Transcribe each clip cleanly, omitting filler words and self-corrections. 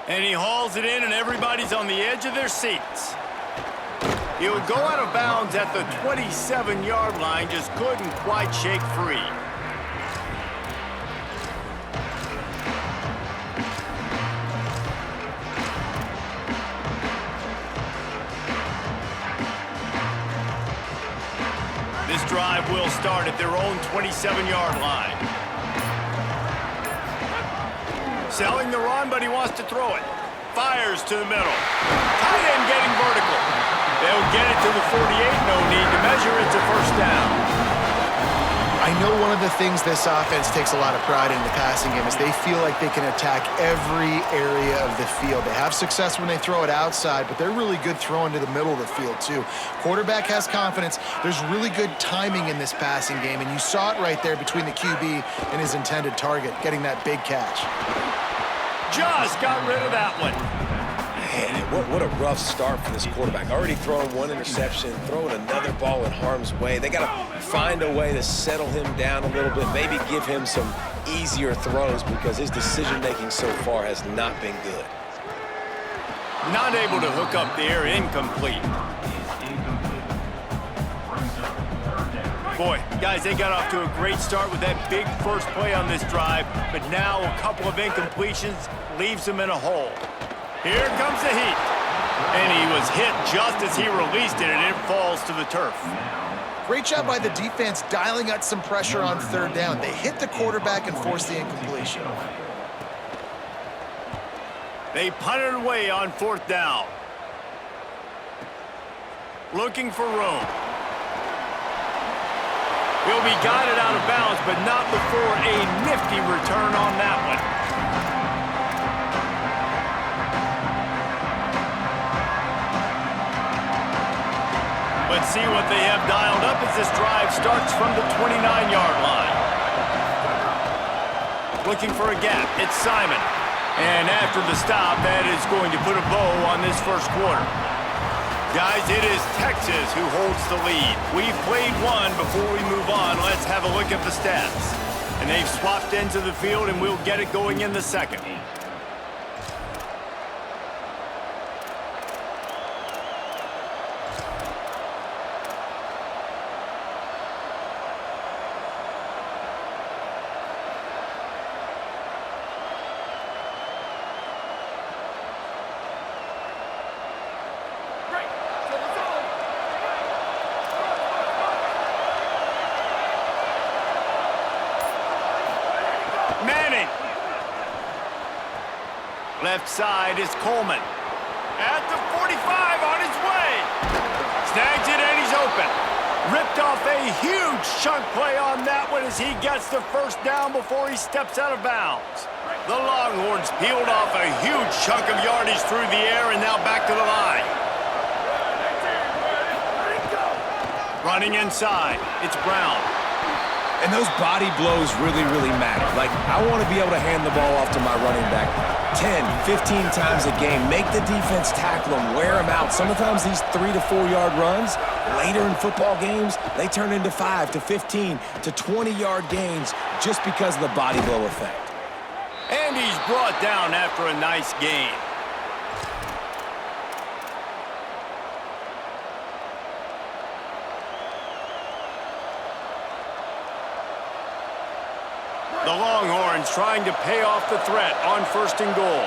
And he hauls it in, and everybody's on the edge of their seats. He would go out of bounds at the 27-yard line, just couldn't quite shake free. This drive will start at their own 27-yard line. Selling the run, but he wants to throw it. Fires to the middle. Tight end getting vertical. They'll get it to the 48. No need to measure. It's a first down. I know one of the things this offense takes a lot of pride in the passing game is they feel like they can attack every area of the field. They have success when they throw it outside, but they're really good throwing to the middle of the field too. Quarterback has confidence. There's really good timing in this passing game, and you saw it right there between the QB and his intended target, getting that big catch. Just got rid of that one. Man, what a rough start for this quarterback. Already throwing one interception, throwing another ball in harm's way. They got to find a way to settle him down a little bit, maybe give him some easier throws because his decision-making so far has not been good. Not able to hook up there, incomplete. Boy, guys, they got off to a great start with that big first play on this drive, but now a couple of incompletions leaves them in a hole. Here comes the heat. And he was hit just as he released it, and it falls to the turf. Great job by the defense dialing out some pressure on third down. They hit the quarterback and forced the incompletion. They punted away on fourth down. Looking for room. He'll be guided out of bounds, but not before a nifty return on that one. Let's see what they have dialed up as this drive starts from the 29-yard line. Looking for a gap. It's Simon. And after the stop, that is going to put a bow on this first quarter. Guys, it is Texas who holds the lead. We've played one. Before we move on, let's have a look at the stats. And they've swapped into the field, and we'll get it going in the second. Left side is Coleman. At the 45 on his way. Snags it and he's open. Ripped off a huge chunk play on that one as he gets the first down before he steps out of bounds. The Longhorns peeled off a huge chunk of yardage through the air and now back to the line. Running inside, it's Brown. And those body blows really, really matter. Like, I want to be able to hand the ball off to my running back 10, 15 times a game. Make the defense tackle them, wear them out. Sometimes these 3 to 4 yard runs, later in football games, they turn into 5 to 15 to 20-yard gains just because of the body blow effect. And he's brought down after a nice gain. The Longhorns trying to pay off the threat on first and goal.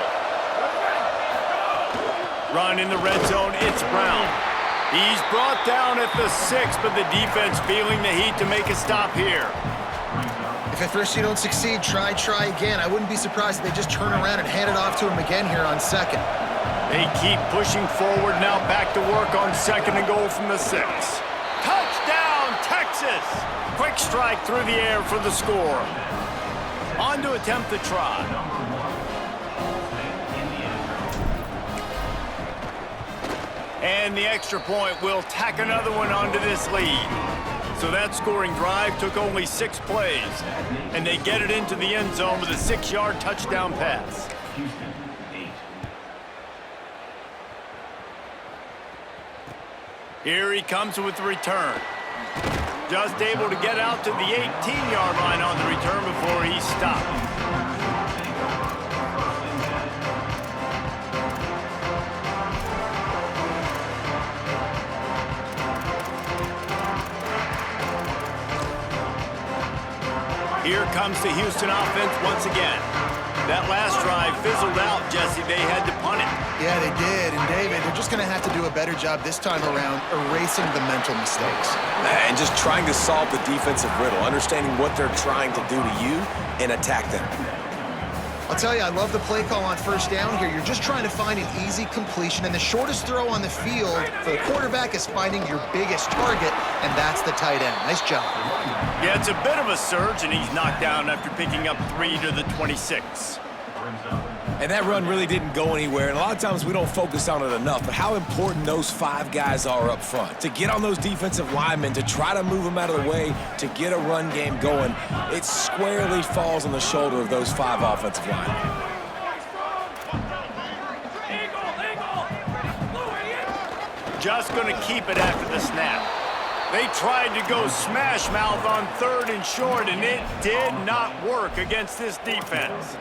Run in the red zone, it's Brown. He's brought down at the 6, but the defense feeling the heat to make a stop here. If at first you don't succeed, try again. I wouldn't be surprised if they just turn around and hand it off to him again here on second. They keep pushing forward, now back to work on second and goal from the 6. Touchdown, Texas! Quick strike through the air for the score. On to attempt the try. And the extra point will tack another one onto this lead. So that scoring drive took only 6 plays. And they get it into the end zone with a 6-yard touchdown pass. Here he comes with the return. Just able to get out to the 18-yard line on the return before he stopped. Here comes the Houston offense once again. That last drive fizzled out, Jesse. They had to punt it. Yeah, they did. And, David, they're just going to have to do a better job this time around erasing the mental mistakes. And just trying to solve the defensive riddle, understanding what they're trying to do to you and attack them. I'll tell you, I love the play call on first down here. You're just trying to find an easy completion, and the shortest throw on the field for the quarterback is finding your biggest target, and that's the tight end. Nice job. Yeah, it's a bit of a surge, and he's knocked down after picking up 3 to the 26. And that run really didn't go anywhere, and a lot of times we don't focus on it enough, but how important those 5 guys are up front. To get on those defensive linemen, to try to move them out of the way, to get a run game going, it squarely falls on the shoulder of those 5 offensive linemen. Just going to keep it after the snap. They tried to go smash mouth on 3rd and short, and it did not work against this defense.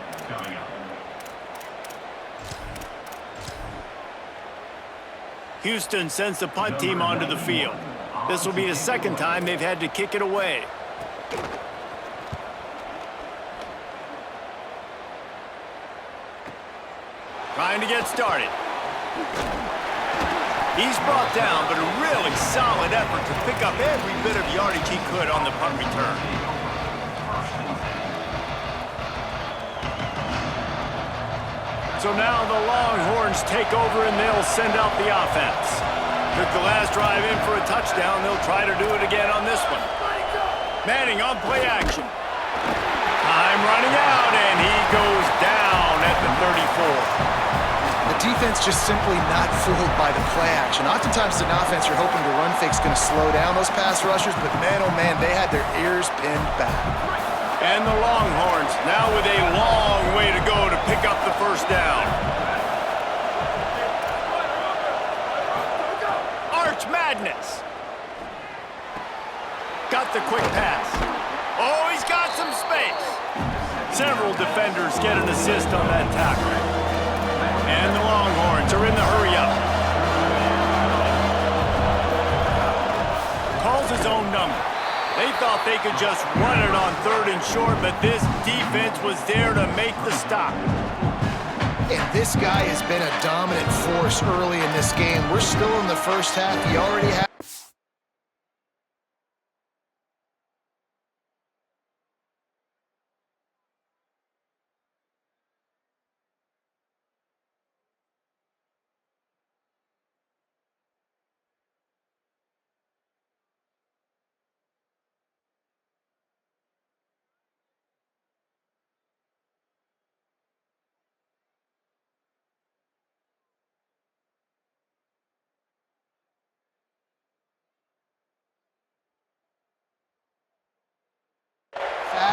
Houston sends the punt team onto the field. This will be the second time they've had to kick it away. Trying to get started. He's brought down, but a really solid effort to pick up every bit of yardage he could on the punt return. So now the Longhorns take over and they'll send out the offense. Took the last drive in for a touchdown. They'll try to do it again on this one. Manning on play action. Time running out, and he goes down at the 34. The defense just simply not fooled by the play action. Oftentimes as an offense, you're hoping the run fake's going to slow down those pass rushers, but man, oh man, they had their ears pinned back. And the Longhorns now with a long way to go to pick up the first down. Arch Madness. Got the quick pass. Oh, he's got some space. Several defenders get an assist on that tackle. And the Longhorns are in the hurry-up. Calls his own number. They thought they could just run it on 3rd and short, but this defense was there to make the stop. And this guy has been a dominant force early in this game. We're still in the first half. He already has.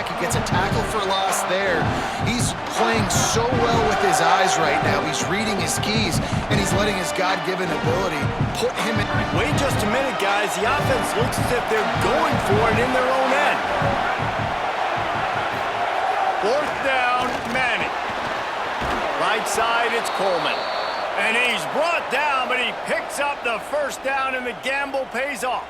He gets a tackle for loss there. He's playing so well with his eyes right now. He's reading his keys, and he's letting his God-given ability put him in. Wait just a minute, guys. The offense looks as if they're going for it in their own end. 4th down, Manning. Right side, it's Coleman. And he's brought down, but he picks up the first down, and the gamble pays off.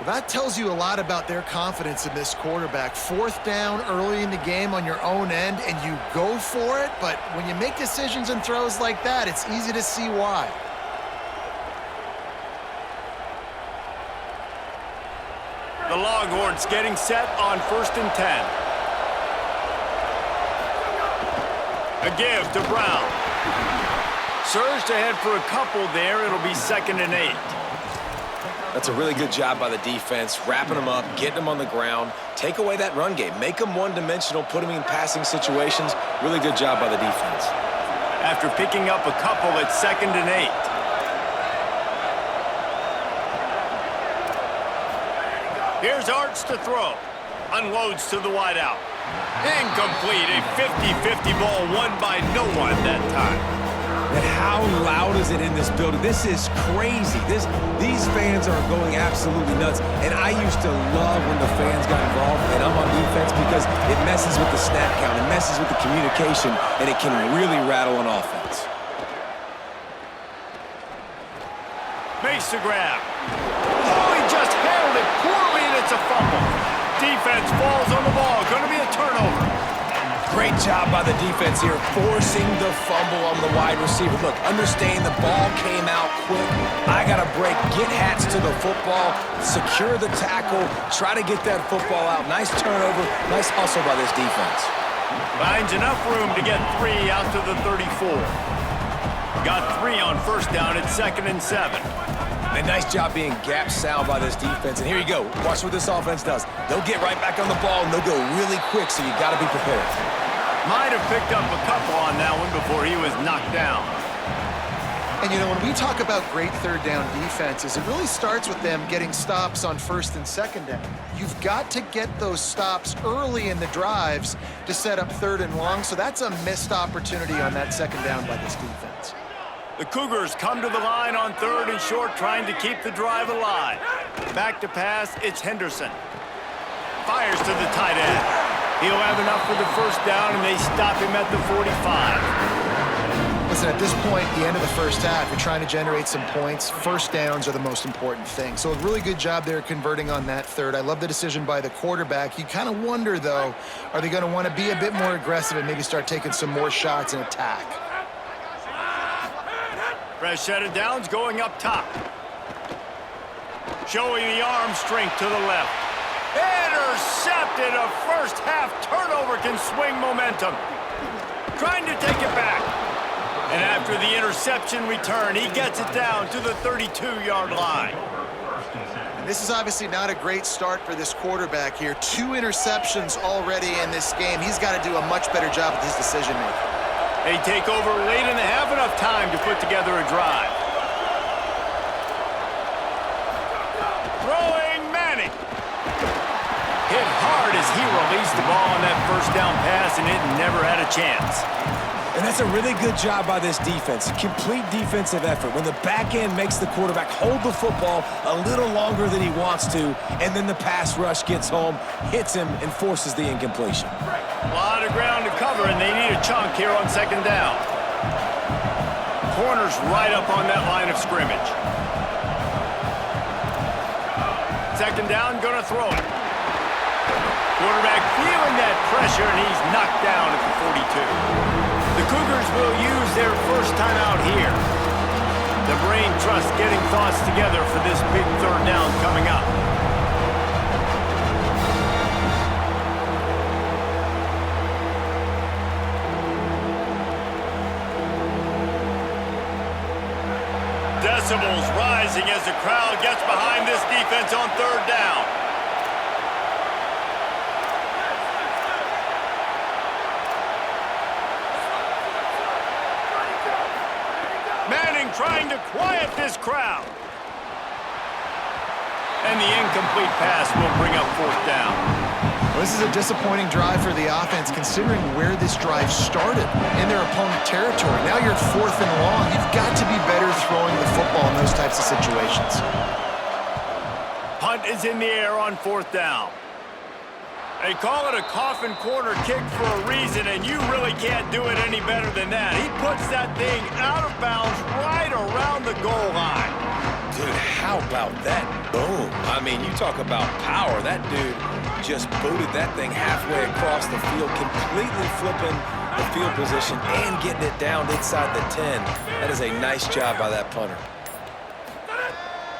Well, that tells you a lot about their confidence in this quarterback. 4th down early in the game on your own end, and you go for it, but when you make decisions and throws like that, it's easy to see why. The Longhorns getting set on 1st and 10. A give to Brown. Surged ahead for a couple there. It'll be 2nd and 8. That's a really good job by the defense, wrapping them up, getting them on the ground, take away that run game, make them one-dimensional, put them in passing situations. Really good job by the defense. After picking up a couple, it's 2nd and 8. Here's Arch to throw. Unloads to the wideout. Incomplete. A 50-50 ball won by no one that time. And how loud is it in this building? This is crazy. These fans are going absolutely nuts. And I used to love when the fans got involved, and I'm on defense because it messes with the snap count, it messes with the communication, and it can really rattle an offense. Makes the grab. Oh, he just handled it poorly, and it's a fumble. Defense falls on the ball. Going to be a turnover. Great job by the defense here, forcing the fumble on the wide receiver. Look, understand the ball came out quick. I got to break, get hats to the football, secure the tackle, try to get that football out. Nice turnover, nice hustle by this defense. Finds enough room to get 3 out to the 34. Got 3 on first down at 2nd and 7. A nice job being gap sound by this defense. And here you go. Watch what this offense does. They'll get right back on the ball, and they'll go really quick, so you got to be prepared. Might have picked up a couple on that one before he was knocked down. And, you know, when we talk about great third down defenses, it really starts with them getting stops on first and second down. You've got to get those stops early in the drives to set up third and long, so that's a missed opportunity on that second down by this defense. The Cougars come to the line on 3rd and short, trying to keep the drive alive. Back to pass, it's Henderson. Fires to the tight end. He'll have enough for the first down, and they stop him at the 45. Listen, at this point, the end of the first half, you're trying to generate some points. First downs are the most important thing. So a really good job there converting on that third. I love the decision by the quarterback. You kind of wonder, though, are they going to want to be a bit more aggressive and maybe start taking some more shots and attack? Fresh set of downs going up top. Showing the arm strength to the left. Intercepted. A first half turnover can swing momentum. Trying to take it back. And after the interception return, he gets it down to the 32-yard line. And this is obviously not a great start for this quarterback here. 2 interceptions already in this game. He's got to do a much better job with his decision-making. They take over late in the half, enough time to put together a drive. Throwing Manning. Hit hard as he released the ball on that first down pass, and it never had a chance. And that's a really good job by this defense. Complete defensive effort. When the back end makes the quarterback hold the football a little longer than he wants to, and then the pass rush gets home, hits him, and forces the incompletion. A lot of ground to cover, and they need a chunk here on second down. Corner's right up on that line of scrimmage. Second down, gonna throw it. Quarterback feeling that pressure, and he's knocked down at the 42. The Cougars will use their first time out here. The brain trust getting thoughts together for this big third down coming up. Decibels rising as the crowd gets behind this defense on third down. Manning trying to quiet this crowd. And the incomplete pass will bring up fourth down. Well, this is a disappointing drive for the offense, considering where this drive started in their opponent territory. Now you're at 4th and long. You've got to be better throwing the football in those types of situations. Punt is in the air on 4th down. They call it a coffin corner kick for a reason, and you really can't do it any better than that. He puts that thing out of bounds right around the goal line. Dude, how about that boom? I mean, you talk about power. That dude just booted that thing halfway across the field, completely flipping the field position and getting it down inside the 10. That is a nice job by that punter.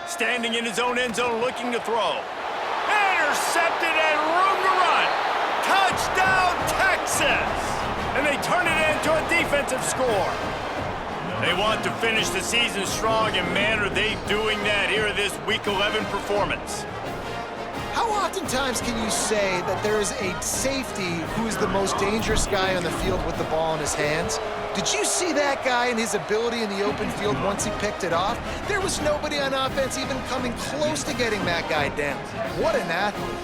Standing in his own end zone looking to throw. Intercepted and room to run. Touchdown, Texas! And they turn it into a defensive score. They want to finish the season strong, and man, are they doing that here in this Week 11 performance. How oftentimes can you say that there is a safety who is the most dangerous guy on the field with the ball in his hands? Did you see that guy and his ability in the open field once he picked it off? There was nobody on offense even coming close to getting that guy down. What an athlete.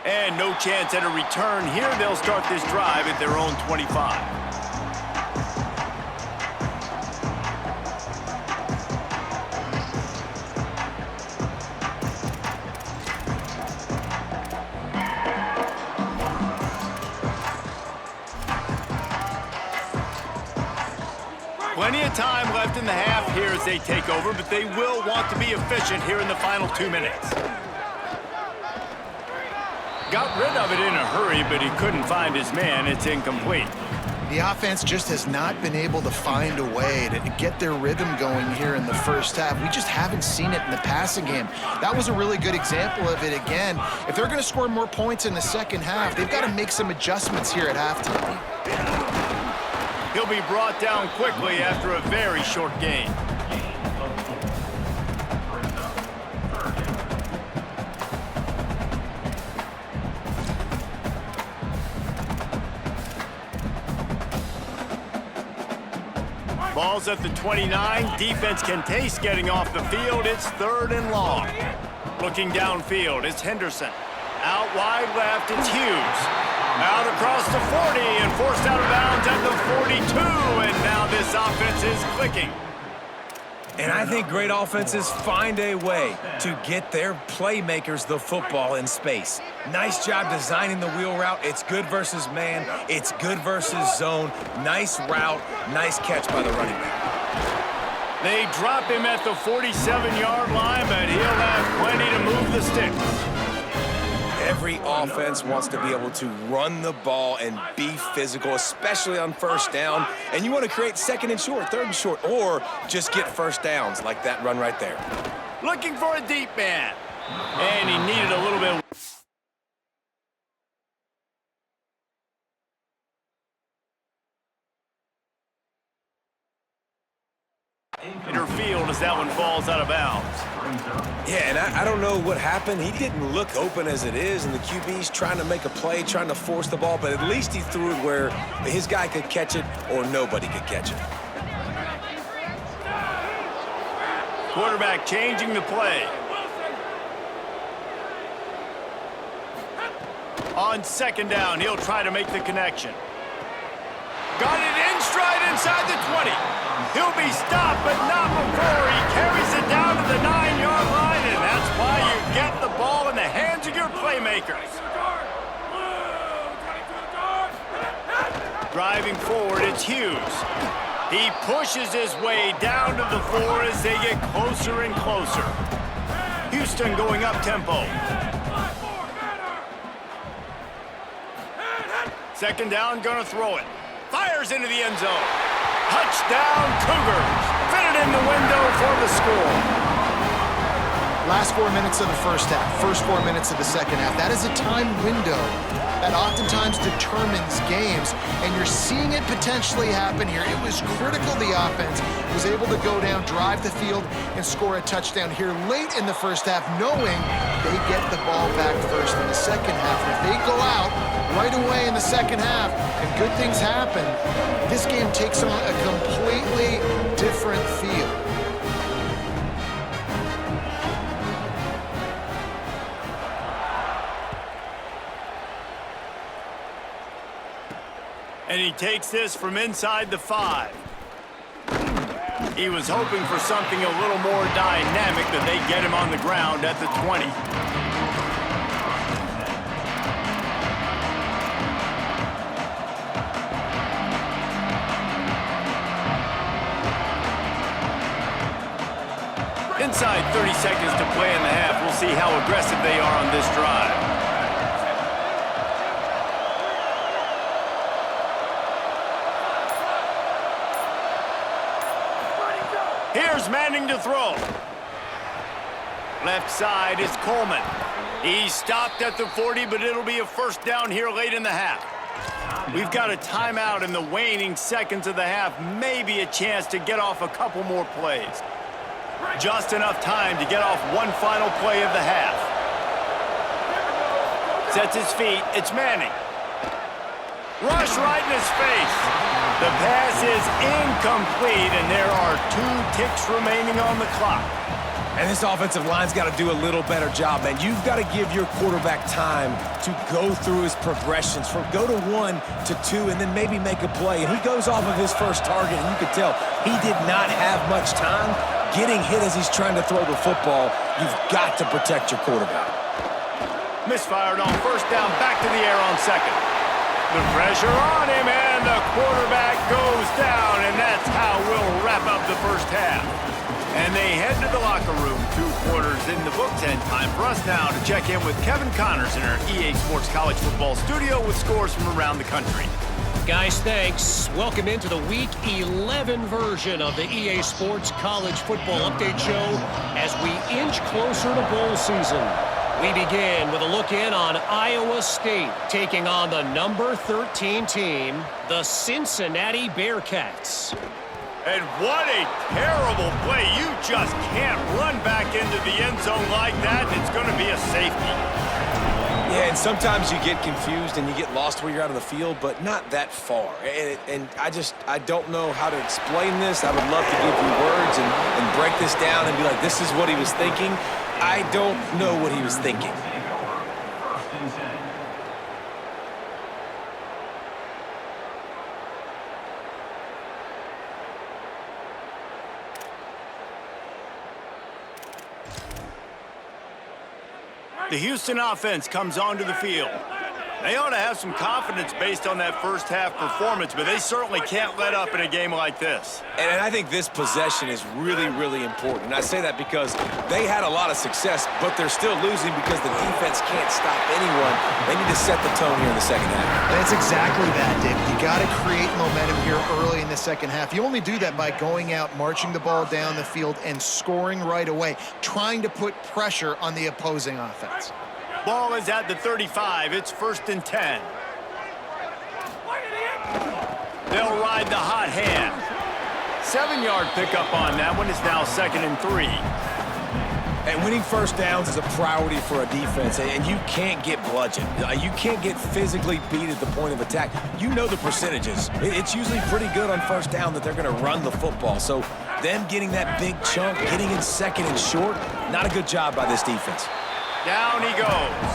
And no chance at a return here. They'll start this drive at their own 25. Plenty of time left in the half here as they take over, but they will want to be efficient here in the final 2 minutes. Got rid of it in a hurry, but he couldn't find his man. It's incomplete. The offense just has not been able to find a way to get their rhythm going here in the first half. We just haven't seen it in the passing game. That was a really good example of it again. If they're going to score more points in the second half, they've got to make some adjustments here at halftime. He'll be brought down quickly after a very short game. Ball's at the 29. Defense can taste getting off the field. It's 3rd and long. Looking downfield, it's Henderson. Out wide left, it's Hughes. Out across the 40 and forced out of bounds at the 42. And now this offense is clicking. And I think great offenses find a way to get their playmakers the football in space. Nice job designing the wheel route. It's good versus man. It's good versus zone. Nice route. Nice catch by the running back. They drop him at the 47-yard line, but he'll have plenty to move the sticks. Every offense wants to be able to run the ball and be physical, especially on first down. And you want to create 2nd and short, 3rd and short, or just get first downs like that run right there. Looking for a deep man. And he needed a little bit. Center field as that one falls out of bounds. Yeah, and I don't know what happened. He didn't look open as it is, and the QB's trying to make a play, trying to force the ball, but at least he threw it where his guy could catch it or nobody could catch it. Quarterback changing the play. On 2nd down, he'll try to make the connection. Got it in stride inside the 20. He'll be stopped, but not before he carries it down to the 9-yard line, and that's why you get the ball in the hands of your playmakers. Driving forward, it's Hughes. He pushes his way down to the 4 as they get closer and closer. Houston going up tempo. 2nd down, gonna throw it. Fires into the end zone. Touchdown, Cougars. Fit it in the window for the score. Last 4 minutes of the first half, first 4 minutes of the second half. That is a time window that oftentimes determines games, and you're seeing it potentially happen here. It was critical the offense was able to go down, drive the field, and score a touchdown here late in the first half, knowing they get the ball back first in the second half. And if they go out right away in the second half and good things happen, this game takes on a completely different feel. And he takes this from inside the 5. He was hoping for something a little more dynamic, but they get him on the ground at the 20. Inside 30 seconds to play in the half. We'll see how aggressive they are on this drive. Here's Manning to throw. Left side is Coleman. He's stopped at the 40, but it'll be a first down here late in the half. We've got a timeout in the waning seconds of the half. Maybe a chance to get off a couple more plays. Just enough time to get off one final play of the half. Sets his feet. It's Manning. Rush right in his face. The pass is incomplete, and there are 2 ticks remaining on the clock. And this offensive line's got to do a little better job, man. You've got to give your quarterback time to go through his progressions from go to 1 to 2 and then maybe make a play. And he goes off of his first target, and you could tell he did not have much time getting hit as he's trying to throw the football. You've got to protect your quarterback. Misfired on first down, back to the air on second. The pressure on him, and the quarterback goes down, and that's how we'll wrap up the first half. And they head to the locker room, 2 quarters in the books, and time for us now to check in with Kevin Connors in our EA Sports College Football studio with scores from around the country. Guys, thanks. Welcome into the Week 11 version of the EA Sports College Football Update Show as we inch closer to bowl season. We begin with a look in on Iowa State taking on the number 13 team, the Cincinnati Bearcats. And what a terrible play. You just can't run back into the end zone like that, and it's going to be a safety. Yeah, and sometimes you get confused and you get lost where you're out of the field, but not that far. And I don't know how to explain this. I would love to give you words and break this down and be like, this is what he was thinking. I don't know what he was thinking. The Houston offense comes onto the field. They ought to have some confidence based on that first half performance, but they certainly can't let up in a game like this. And I think this possession is really, really important. And I say that because they had a lot of success, but they're still losing because the defense can't stop anyone. They need to set the tone here in the second half. That's exactly that, David. You got to create momentum here early in the second half. You only do that by going out, marching the ball down the field, and scoring right away, trying to put pressure on the opposing offense. Ball is at the 35. It's 1st and 10. They'll ride the hot hand. 7-yard pickup on that one. Is now 2nd and 3. And winning first downs is a priority for a defense, and you can't get bludgeoned. You can't get physically beat at the point of attack. You know the percentages. It's usually pretty good on first down that they're going to run the football. So them getting that big chunk, getting in 2nd and short, not a good job by this defense. Down he goes.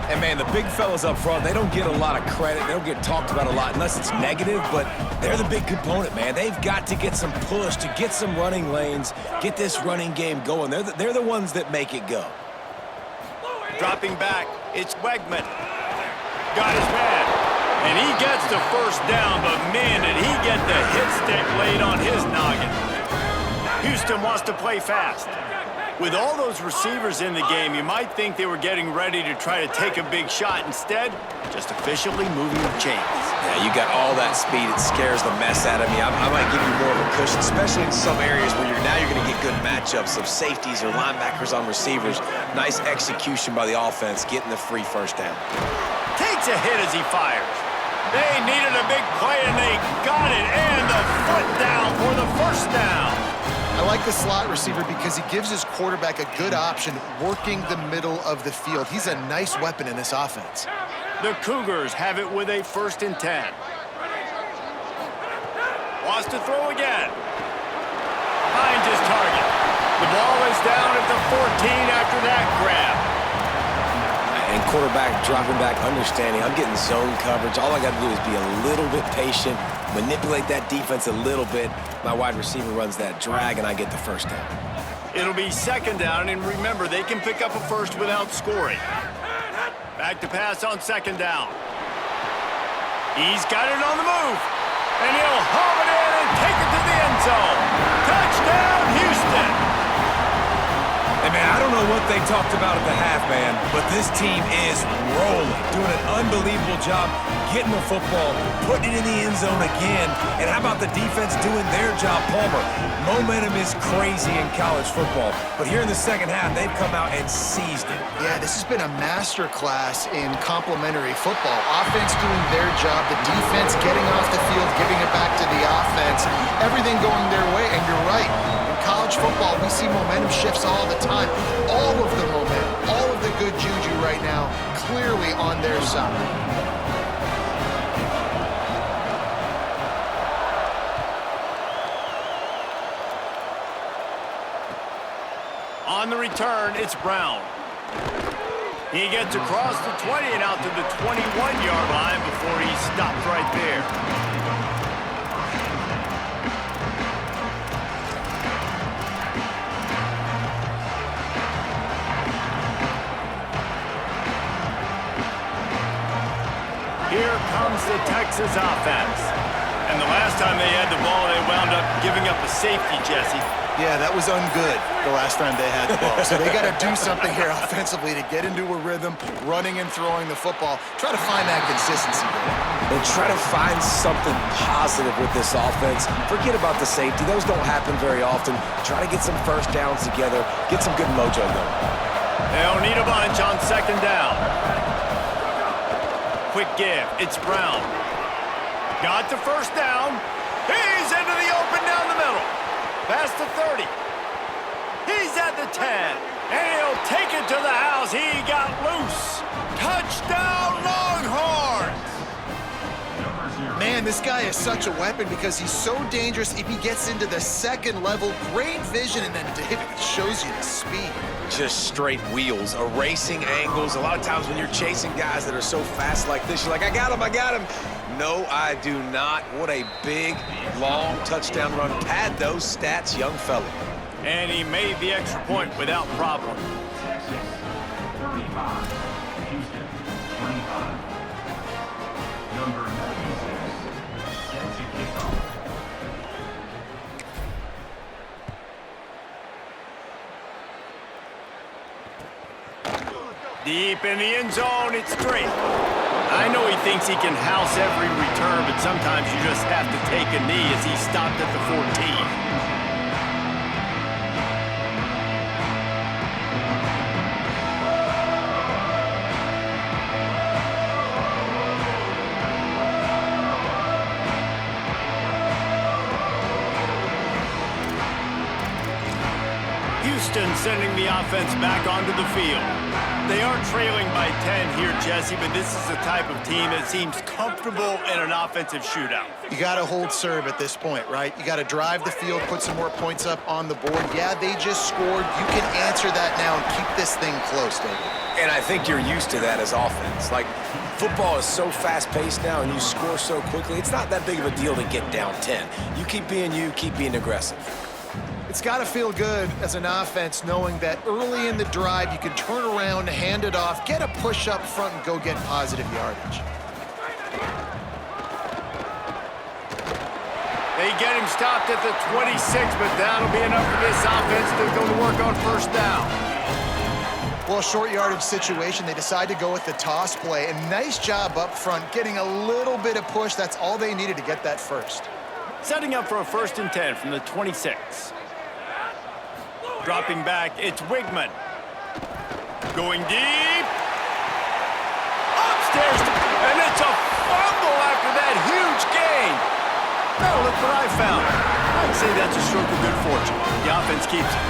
And, man, the big fellas up front, they don't get a lot of credit. They don't get talked about a lot unless it's negative, but they're the big component, man. They've got to get some push, to get some running lanes, get this running game going. They're the ones that make it go. Dropping back, it's Wegman. Got his man. And he gets the first down, but, man, did he get the hit stick laid on his noggin. Houston wants to play fast. With all those receivers in the game, you might think they were getting ready to try to take a big shot. Instead, just efficiently moving the chains. Yeah, you got all that speed. It scares the mess out of me. I might give you more of a cushion, especially in some areas where you're going to get good matchups of safeties or linebackers on receivers. Nice execution by the offense, getting the free first down. Takes a hit as he fires. They needed a big play, and they got it. And the foot down for the first down. I like the slot receiver because he gives his quarterback a good option working the middle of the field. He's a nice weapon in this offense. The Cougars have it with a 1st and 10. Wants to throw again. Finds his target. The ball is down at the 14 after that grab. And quarterback dropping back, understanding I'm getting zone coverage. All I got to do is be a little bit patient, manipulate that defense a little bit. My wide receiver runs that drag, and I get the first down. It'll be 2nd down, and remember, they can pick up a first without scoring. Back to pass on 2nd down. He's got it on the move, and he'll haul it in and take it to the end zone. Touchdown, Houston! Hey, man, I don't know what they talked about at the half, man, but this team is rolling, doing an unbelievable job getting the football, putting it in the end zone again. And how about the defense doing their job, Palmer? Momentum is crazy in college football, but here in the second half, they've come out and seized it. Yeah, this has been a master class in complementary football. Offense doing their job, the defense getting off the field, giving it back to the offense, everything going their way, and you're right. In college football, we see momentum shifts all the time. All of the momentum, all of the good juju right now, clearly on their side. return, it's Brown. He gets across the 20 and out to the 21-yard line before he stopped right there. Here comes the Texas offense. And the last time they had the ball, they wound up giving up a safety, Jesse. Yeah, that was ungood the last time they had the ball. So they got to do something here offensively to get into a rhythm, running and throwing the football. Try to find that consistency there. And try to find something positive with this offense. Forget about the safety. Those don't happen very often. Try to get some first downs together. Get some good mojo going. They'll need a bunch on second down. Quick give. It's Brown. Got the first down. He's into the open down the middle. Past the 30. He's at the 10. And he'll take it to the house. He got loose. Touchdown, Longhorns! Man, this guy is such a weapon because he's so dangerous if he gets into the second level. Great vision, and then David shows you the speed. Just straight wheels, erasing angles. A lot of times when you're chasing guys that are so fast like this, you're like, I got him, I got him. No, I do not. What a big, long touchdown run. Pad those stats, young fella. And he made the extra point without problem. Deep in the end zone, it's straight. I know he thinks he can house every return, but sometimes you just have to take a knee as he stopped at the 14. Houston sending the offense back onto the field. They are trailing by 10 here, Jesse, but this is the type of team that seems comfortable in an offensive shootout. You got to hold serve at this point, right? You got to drive the field, put some more points up on the board. Yeah, they just scored. You can answer that now and keep this thing close, David. And I think you're used to that as offense. Like, football is so fast-paced now and you score so quickly, it's not that big of a deal to get down 10. You, keep being aggressive. It's got to feel good as an offense knowing that early in the drive you can turn around, hand it off, get a push up front, and go get positive yardage. They get him stopped at the 26, but that'll be enough for this offense to go to work on first down. Well, short yardage situation, they decide to go with the toss play, and nice job up front, getting a little bit of push. That's all they needed to get that first. Setting up for a 1st and 10 from the 26. Dropping back, it's Wigman. Going deep. Upstairs, and it's a fumble after that huge gain. Now look what I found. I'd say that's a stroke of good fortune. The offense keeps it.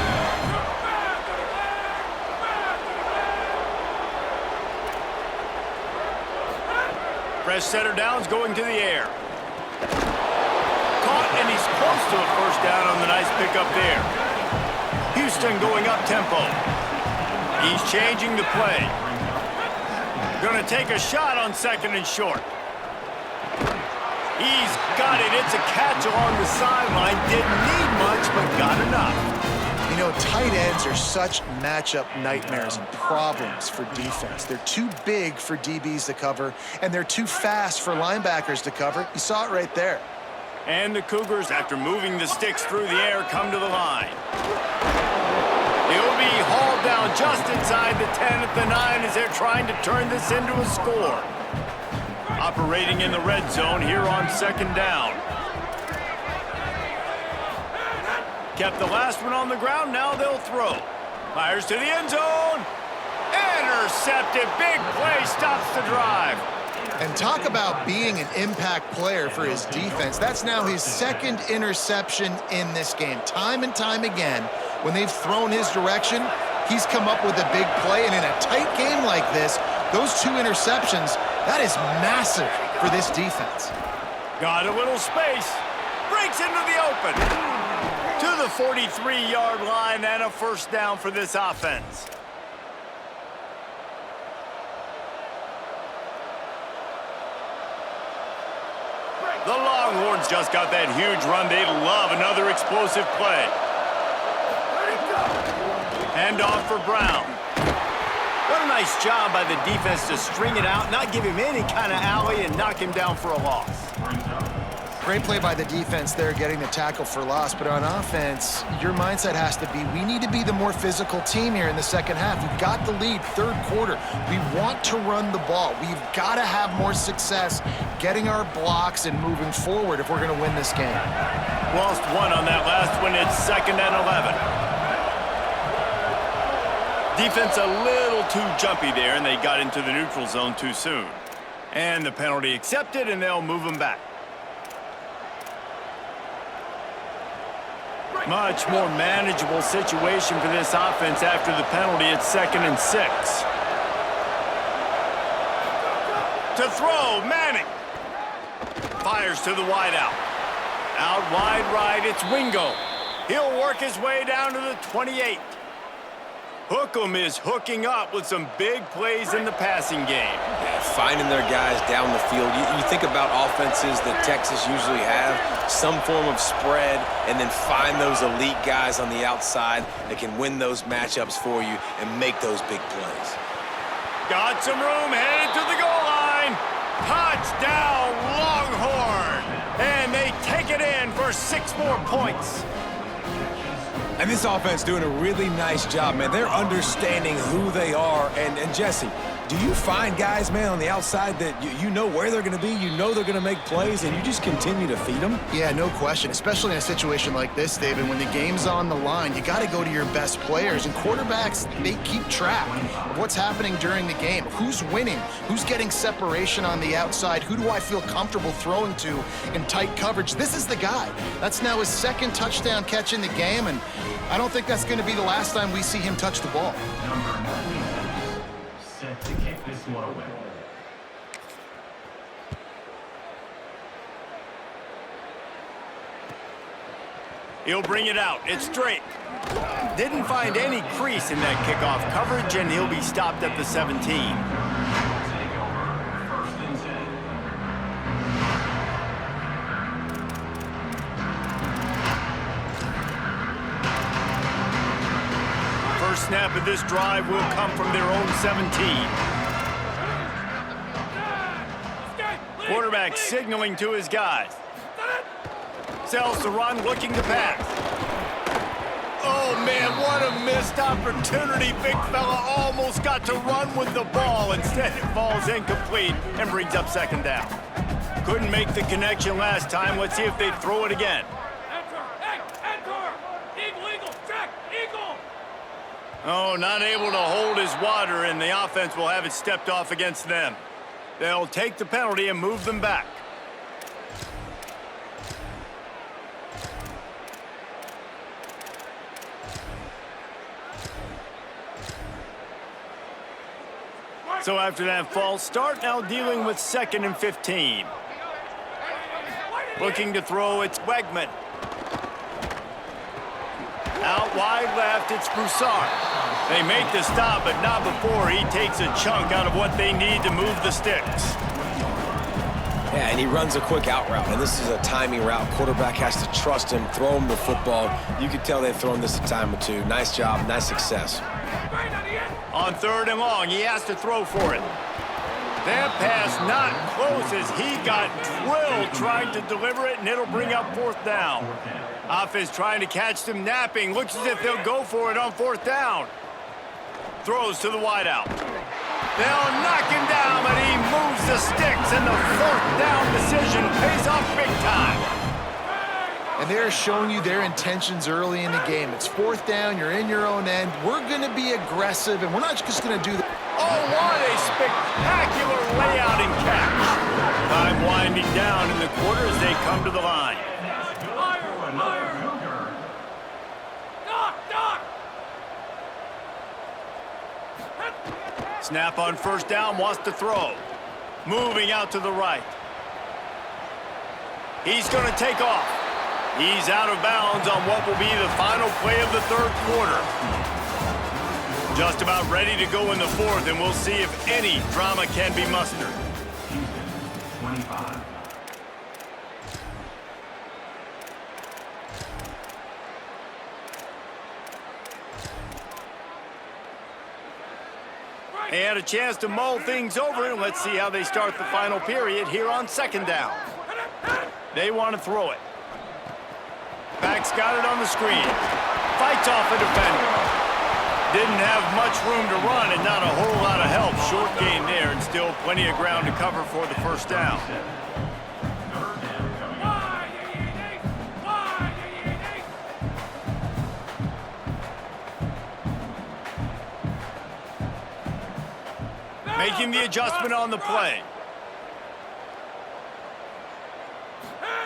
Fresh setter downs going to the air. Caught, and he's close to a first down on the nice pickup there. Houston going up-tempo. He's changing the play. Gonna take a shot on 2nd and short. He's got it. It's a catch along the sideline. Didn't need much, but got enough. You know, tight ends are such matchup nightmares and problems for defense. They're too big for DBs to cover, and they're too fast for linebackers to cover. You saw it right there. And the Cougars, after moving the sticks through the air, come to the line. He'll be hauled down just inside the 10 at the 9 as they're trying to turn this into a score. Operating in the red zone here on 2nd down. Kept the last one on the ground, now they'll throw. Fires to the end zone. Intercepted, big play, stops the drive. And talk about being an impact player for his defense. That's now his 2nd interception in this game. Time and time again, when they've thrown his direction, he's come up with a big play. And in a tight game like this, those 2 interceptions, that is massive for this defense. Got a little space. Breaks into the open. To the 43-yard line and a first down for this offense. The Longhorns just got that huge run. They love another explosive play. Hand off for Brown. What a nice job by the defense to string it out, not give him any kind of alley, and knock him down for a loss. Great play by the defense there, getting the tackle for loss. But on offense, your mindset has to be, we need to be the more physical team here in the second half. We've got the lead, third quarter. We want to run the ball. We've got to have more success getting our blocks and moving forward if we're going to win this game. Lost one on that last one. It's 2nd and 11. Defense a little too jumpy there, and they got into the neutral zone too soon. And the penalty accepted, and they'll move them back. Much more manageable situation for this offense after the penalty. It's 2nd and 6. To throw, Manning. Fires to the wideout. Out wide right, it's Wingo. He'll work his way down to the 28. Hookem is hooking up with some big plays in the passing game. Yeah, finding their guys down the field. You think about offenses that Texas usually have, some form of spread, and then find those elite guys on the outside that can win those matchups for you and make those big plays. Got some room, headed to the goal line. Touchdown, Longhorn. And they take it in for 6 more points. And this offense doing a really nice job, man. They're understanding who they are. And Jesse, do you find guys, man, on the outside that you know where they're going to be, you know they're going to make plays, and you just continue to feed them? Yeah, no question, especially in a situation like this, David. When the game's on the line, you got to go to your best players. And quarterbacks, they keep track of what's happening during the game. Who's winning? Who's getting separation on the outside? Who do I feel comfortable throwing to in tight coverage? This is the guy. That's now his 2nd touchdown catch in the game, and I don't think that's going to be the last time we see him touch the ball. Number 9, set to kick this one away. He'll bring it out. It's straight. Didn't find any crease in that kickoff coverage, and he'll be stopped at the 17. Take over, 1st and 10. First snap of this drive will come from their own 17. Quarterback signaling to his guys. Sells the run, looking to pass. Oh, man, what a missed opportunity. Big fella almost got to run with the ball. Instead, it falls incomplete and brings up 2nd down. Couldn't make the connection last time. Let's see if they throw it again. Oh, not able to hold his water, and the offense will have it stepped off against them. They'll take the penalty and move them back. So after that false start, now dealing with 2nd and 15. Looking to throw, it's Wegman. Out wide left, it's Broussard. They make the stop, but not before he takes a chunk out of what they need to move the sticks. Yeah, and he runs a quick out route, and this is a timing route. Quarterback has to trust him, throw him the football. You can tell they've thrown this a time or two. Nice job, nice success. On 3rd and long, he has to throw for it. That pass not close as he got drilled trying to deliver it, and it'll bring up 4th down. Offense trying to catch them napping. Looks as if they'll go for it on 4th down. Throws to the wideout. They'll knock him down, but he moves the sticks, and the 4th down decision pays off big time. And they're showing you their intentions early in the game. It's 4th down, you're in your own end. We're going to be aggressive, and we're not just going to do that. Oh, what a spectacular layout and catch. Time winding down in the quarter as they come to the line. Snap on 1st down, wants to throw. Moving out to the right. He's going to take off. He's out of bounds on what will be the final play of the third quarter. Just about ready to go in the fourth, and we'll see if any drama can be mustered. Houston, 25. They had a chance to mull things over, and let's see how they start the final period here on second down. They want to throw it. Back's got it on the screen. Fights off a defender. Didn't have much room to run and not a whole lot of help. Short gain there and still plenty of ground to cover for the first down. Making the adjustment on the play.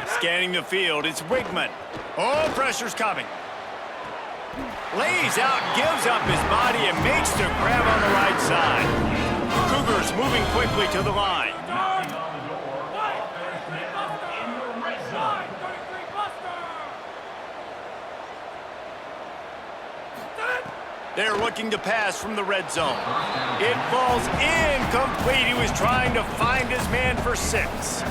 Scanning the field, it's Wigman. Oh, pressure's coming. Lays out, gives up his body, and makes the grab on the right side. Cougars moving quickly to the line. They're looking to pass from the red zone. It falls incomplete. He was trying to find his man for 6.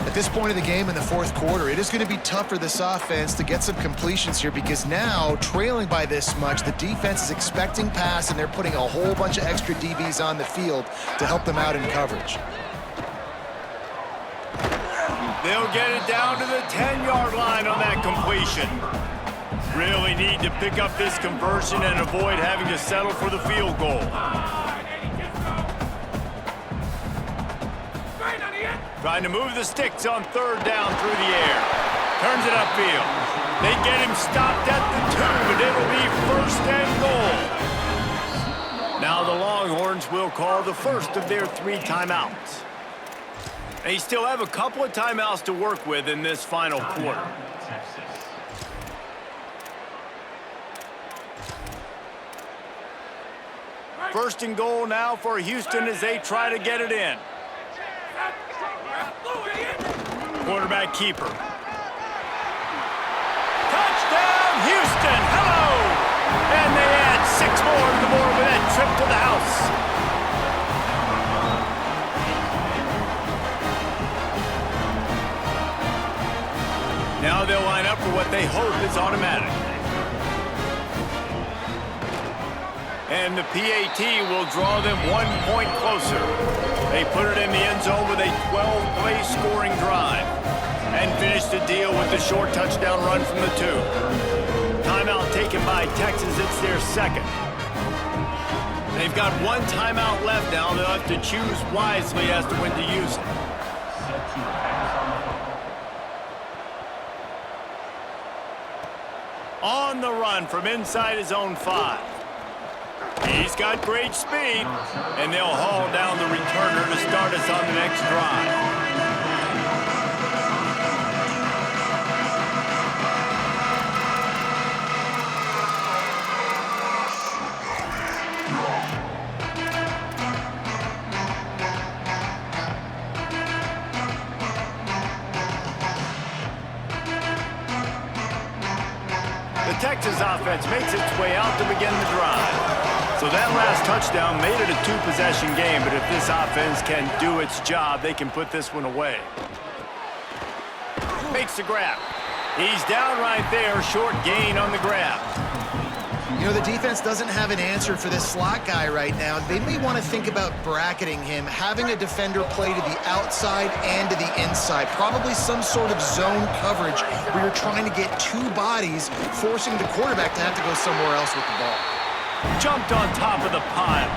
At this point of the game in the fourth quarter, it is going to be tough for this offense to get some completions here because now, trailing by this much, the defense is expecting pass, and they're putting a whole bunch of extra DBs on the field to help them out in coverage. They'll get it down to the 10-yard line on that completion. Really need to pick up this conversion and avoid having to settle for the field goal. Trying to move the sticks on third down through the air. Turns it upfield. They get him stopped at the 2, but it'll be first and goal. Now the Longhorns will call the first of their 3 timeouts. They still have a couple of timeouts to work with in this final quarter. First and goal now for Houston as they try to get it in. Quarterback keeper. Touchdown, Houston! Hello! And they add 6 more to the board with that trip to the house. Now they'll line up for what they hope is automatic. And the PAT will draw them 1 point closer. They put it in the end zone with a 12-play scoring drive and finish the deal with the short touchdown run from the 2. Timeout taken by Texas. It's their second. They've got 1 timeout left now. They'll have to choose wisely as to when to use it. On the run from inside his own 5. He's got great speed, and they'll haul down the returner to start us on the next drive. The Texas offense makes its way out to begin the drive. So that last touchdown made it a 2-possession game, but if this offense can do its job, they can put this one away. Makes the grab. He's down right there, short gain on the grab. You know, the defense doesn't have an answer for this slot guy right now. They may want to think about bracketing him, having a defender play to the outside and to the inside. Probably some sort of zone coverage where you're trying to get 2 bodies, forcing the quarterback to have to go somewhere else with the ball. Jumped on top of the pile.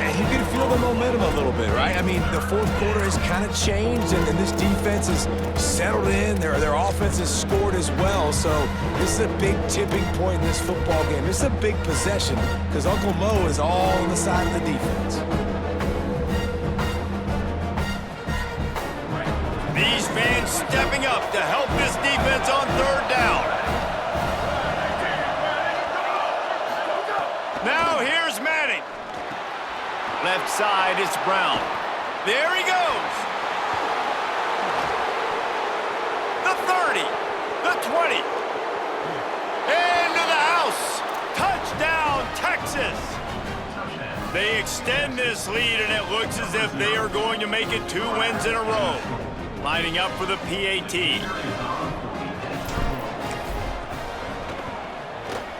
And you can feel the momentum a little bit, right? I mean, the fourth quarter has kind of changed, and this defense has settled in. Their offense has scored as well. So this is a big tipping point in this football game. This is a big possession because Uncle Mo is all on the side of the defense. These fans stepping up to help this defense on third down. Now here's Manning. Left side is Brown. There he goes. The 30. 20. Into the house. Touchdown, Texas. They extend this lead, and it looks as if they are going to make it 2 wins in a row. Lining up for the PAT.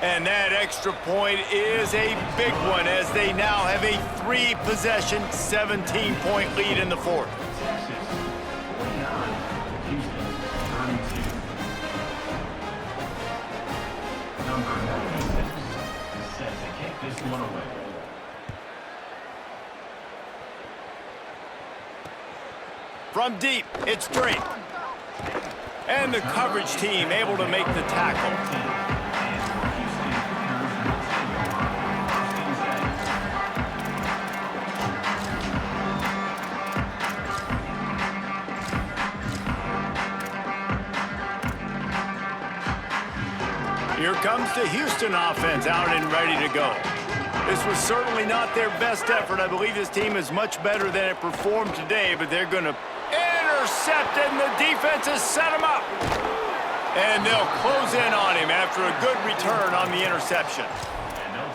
And that extra point is a big one as they now have a 3-possession, 17-point lead in the fourth. Texas 49, Houston 32. Number 96 is set to kick this one away. From deep, it's Drake. And the coverage team able to make the tackle. Here comes the Houston offense out and ready to go. This was certainly not their best effort. I believe this team is much better than it performed today, but they're going to intercept, and the defense has set him up. And they'll close in on him after a good return on the interception. And they'll